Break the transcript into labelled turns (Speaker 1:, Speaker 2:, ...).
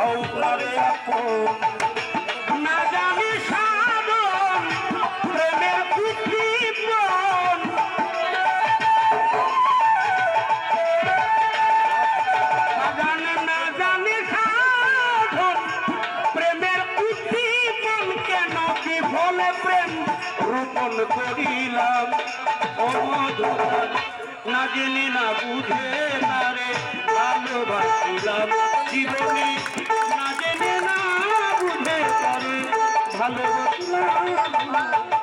Speaker 1: হাওলারে আপন না জানি সাধন প্রেমের পুত্রীপন না জানি সাধন প্রেমের পুত্রীপন কেন কি ফলে প্রেম রোপণ করিলাম ও মধুর না জেনে না বুঝে না রে ভালোবাসিলাম জীবনে না জেনে না বুঝে করে ভালোবাসিলাম